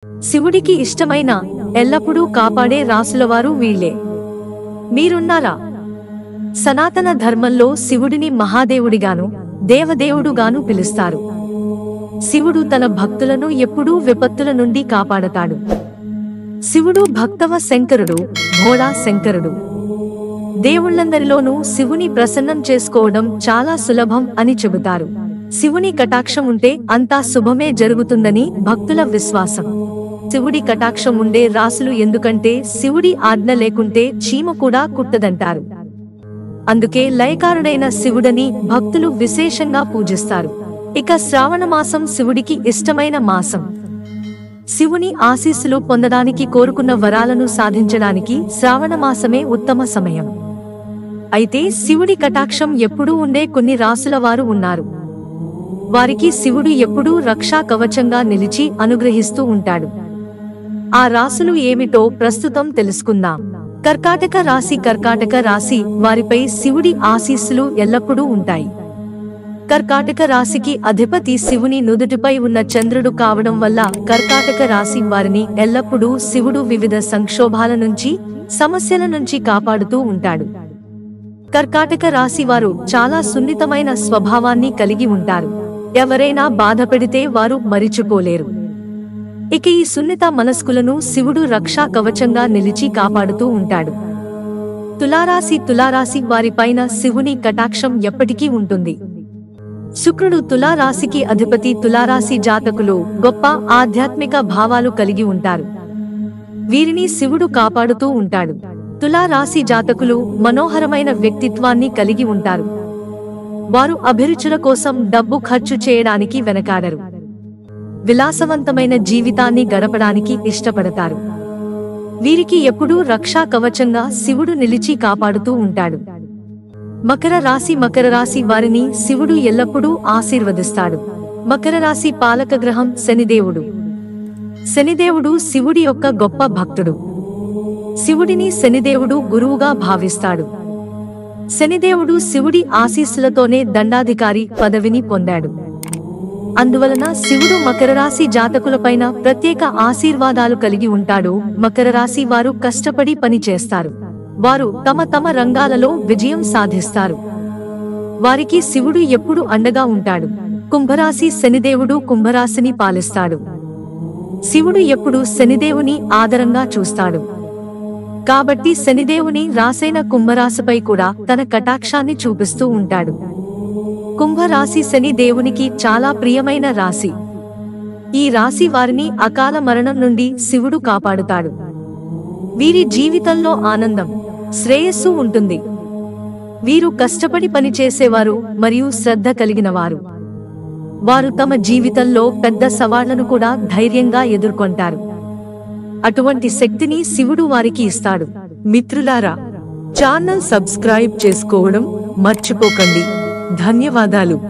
శివుడికి ఇష్టమైన ఎల్లప్పుడూ కాపాడే రాసులవారు వీళ్ళే. మీరున్నారా? సనాతన ధర్మంలో శివుడిని మహాదేవుడిగాను దేవదేవుడుగాను పిలుస్తారు. శివుడు తన భక్తులను ఎప్పుడూ విపత్తుల నుండి కాపాడతాడు. శివుడు భక్తవ శంకరుడు, భోళా శంకరుడు. దేవుళ్ళందరిలోనూ శివుని ప్రసన్నం చేసుకోవడం చాలా సులభం అని చెబుతారు. శివుని కటాక్షం ఉంటే అంతా శుభమే జరుగుతుందని భక్తుల విశ్వాసం. శివుడి కటాక్షం ఉండే రాసులు ఎందుకంటే శివుడి ఆజ్ఞ లేకుంటే చీమ కూడా కుట్టదంటారు. అందుకే లయకారుడైన శివుడని భక్తులు విశేషంగా పూజిస్తారు. ఇక శ్రావణ మాసం శివుడికి ఇష్టమైన మాసం. శివుని ఆశీస్సులు పొందడానికి, కోరుకున్న వరాలను సాధించడానికి శ్రావణ మాసమే ఉత్తమ సమయం. అయితే శివుడి కటాక్షం ఎప్పుడూ ఉండే కొన్ని రాసుల వారు ఉన్నారు. వారికి శివుడు ఎప్పుడూ రక్షా కవచంగా నిలిచి అనుగ్రహిస్తూ ఉంటాడు. ఆ రాసులు ఏమిటో ప్రస్తుతం తెలుసుకుందాం. కర్కాటక రాశి. కర్కాటక రాశి వారిపై శివుడి ఆశీస్సులు ఎల్లప్పుడూ ఉంటాయి. కర్కాటక రాశికి అధిపతి శివుని నుదుటిపై ఉన్న చంద్రుడు కావడం వల్ల కర్కాటక రాశి వారిని ఎల్లప్పుడూ శివుడు వివిధ సంక్షోభాల నుంచి, సమస్యల నుంచి కాపాడుతూ ఉంటాడు. కర్కాటక రాశి వారు చాలా సున్నితమైన స్వభావాన్ని కలిగి ఉంటారు. ఎవరైనా బాధ పెడితే వారు మరిచిపోలేరు. ఇక ఈ సున్నిత మనస్కులను శివుడు రక్షా కవచంగా నిలిచి కాపాడుతూ ఉంటాడు. తులారాశి. తులారాశి వారిపైన శివుని కటాక్షం ఎప్పటికీ ఉంటుంది. శుక్రుడు తులారాశికి అధిపతి. తులారాశి జాతకులు గొప్ప ఆధ్యాత్మిక భావాలు కలిగి ఉంటారు. వీరిని శివుడు కాపాడుతూ ఉంటాడు. తులారాశి జాతకులు మనోహరమైన వ్యక్తిత్వాన్ని కలిగి ఉంటారు. వారు అభిరుచుల కోసం డబ్బు ఖర్చు చేయడానికి వెనకాడరు. విలాసవంతమైన జీవితాన్ని గడపడానికి ఇష్టపడతారు. వీరికి ఎప్పుడూ రక్షా కవచంగా శివుడు నిలిచి కాపాడుతూ ఉంటాడు. మకర రాశి. మకర రాశి వారిని శివుడు ఎల్లప్పుడూ ఆశీర్వదిస్తాడు. మకర రాశి పాలక గ్రహం శనిదేవుడు. శనిదేవుడు శివుడి యొక్క గొప్ప భక్తుడు. శివుడిని శనిదేవుడు గురువుగా భావిస్తాడు. శనిదేవుడు శివుడి ఆశీస్సులతోనే దండాధికారి పదవిని పొందాడు. అందువలన శివుడు మకర రాశి జాతకులపైన ప్రత్యేక ఆశీర్వాదాలు కలిగి ఉంటాడు. మకర రాశి వారు కష్టపడి పని చేస్తారు. వారు తమ తమ రంగాలలో విజయం సాధిస్తారు. వారికి శివుడు ఎప్పుడు అండగా ఉంటాడు. కుంభరాశి. శనిదేవుడు కుంభరాశిని పాలిస్తాడు. శివుడు ఎప్పుడు శనిదేవుని ఆదరంగా చూస్తాడు. కాబట్టి శనిదేవుని రాసైన కుంభరాశిపై కూడా తన కటాక్షాన్ని చూపిస్తూ ఉంటాడు. కుంభరాశి శని దేవునికి చాలా ప్రియమైన రాశి. ఈ రాశి వారిని అకాల మరణం నుండి శివుడు కాపాడుతాడు. వీరి జీవితంలో ఆనందం, శ్రేయస్సు ఉంటుంది. వీరు కష్టపడి పనిచేసేవారు మరియు శ్రద్ధ కలిగినవారు. వారు తమ జీవితంలో పెద్ద సవాళ్లను కూడా ధైర్యంగా ఎదుర్కొంటారు. అటువంటి శక్తిని శివుడు వారికి ఇస్తాడు. మిత్రులారా, ఛానల్ సబ్స్క్రైబ్ చేసుకోవడం మర్చిపోకండి. ధన్యవాదాలు.